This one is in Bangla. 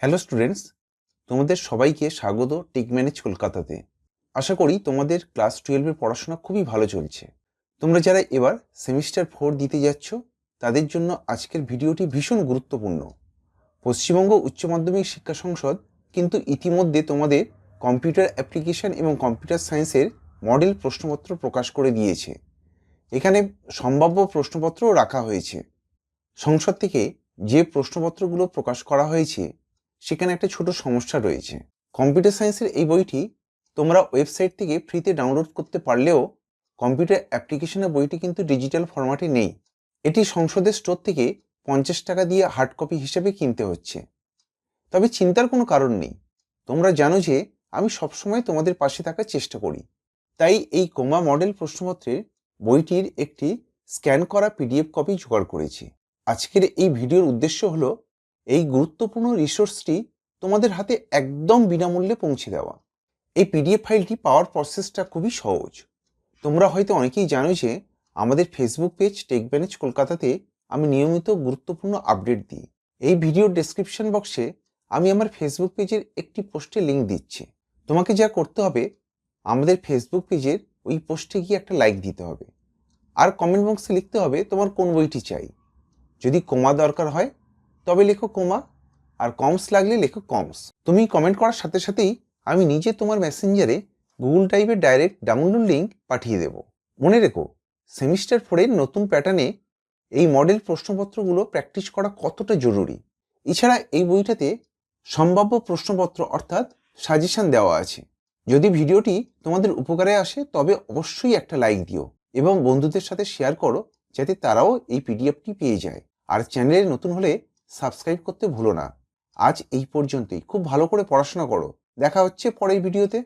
হ্যালো স্টুডেন্টস, তোমাদের সবাইকে স্বাগত টেক ম্যানেজ কলকাতাতে। আশা করি তোমাদের ক্লাস 12 এর পড়াশোনা খুবই ভালো চলছে। তোমরা যারা এবার সেমিস্টার 4 দিতে যাচ্ছ তাদের জন্য আজকের ভিডিওটি ভীষণ গুরুত্বপূর্ণ। পশ্চিমবঙ্গ উচ্চ মাধ্যমিক শিক্ষা সংসদ কিন্তু ইতিমধ্যে তোমাদের কম্পিউটার অ্যাপ্লিকেশন এবং কম্পিউটার সায়েন্সের মডেল প্রশ্নপত্র প্রকাশ করে দিয়েছে। এখানে সম্ভাব্য প্রশ্নপত্রও রাখা হয়েছে। সংসদ থেকে যে প্রশ্নপত্রগুলো প্রকাশ করা হয়েছে সেখানে একটা ছোট সমস্যা রয়েছে। কম্পিউটার সায়েন্সের এই বইটি তোমরা ওয়েবসাইট থেকে ফ্রিতে ডাউনলোড করতে পারলেও কম্পিউটার অ্যাপ্লিকেশনের বইটি কিন্তু ডিজিটাল ফরম্যাটে নেই। এটি সংসদের স্টোর থেকে 50 টাকা দিয়ে হার্ড কপি হিসেবে কিনতে হচ্ছে। তবে চিন্তার কোনো কারণ নেই, তোমরা জানো যে আমি সবসময় তোমাদের পাশে থাকার চেষ্টা করি। তাই এই কোমা মডেল প্রশ্নপত্রের বইটির একটি স্ক্যান করা পিডিএফ কপি জোগাড় করেছি। আজকের এই ভিডিওর উদ্দেশ্য হলো এই গুরুত্বপূর্ণ রিসোর্সটি তোমাদের হাতে একদম বিনামূল্যে পৌঁছে দেওয়া। এই পিডিএফ ফাইলটি পাওয়ার প্রসেসটা খুবই সহজ। তোমরা হয়তো অনেকেই জানো যে আমাদের ফেসবুক পেজ টেক ম্যানেজ কলকাতাতে আমি নিয়মিত গুরুত্বপূর্ণ আপডেট দিই। এই ভিডিওর ডেসক্রিপশন বক্সে আমি আমার ফেসবুক পেজের একটি পোস্টে লিঙ্ক দিচ্ছি। তোমাকে যা করতে হবে, আমাদের ফেসবুক পেজের ওই পোস্টে গিয়ে একটা লাইক দিতে হবে আর কমেন্ট বক্সে লিখতে হবে তোমার কোন বইটি চাই। যদি কোমা দরকার হয় তবে লেখো কোমা, আর কমস লাগলে লেখো কমস। তুমি কমেন্ট করার সাথে সাথেই আমি নিজে তোমার মেসেঞ্জারে গুগল ড্রাইভের ডাইরেক্ট ডাউনলোড লিঙ্ক পাঠিয়ে দেব। মনে রেখো, সেমিস্টার 4 নতুন প্যাটার্নে এই মডেল প্রশ্নপত্রগুলো প্র্যাকটিস করা কতটা জরুরি। এছাড়া এই বইটাতে সম্ভাব্য প্রশ্নপত্র অর্থাৎ সাজেশন দেওয়া আছে। যদি ভিডিওটি তোমাদের উপকারে আসে তবে অবশ্যই একটা লাইক দিও এবং বন্ধুদের সাথে শেয়ার করো যাতে তারাও এই পিডিএফটি পেয়ে যায়। আর চ্যানেলে নতুন হলে সাবস্ক্রাইব করতে ভুলো না। আজ এই পর্যন্তই। খুব ভালো করে পড়াশোনা করো। দেখা হচ্ছে পরের ভিডিওতে।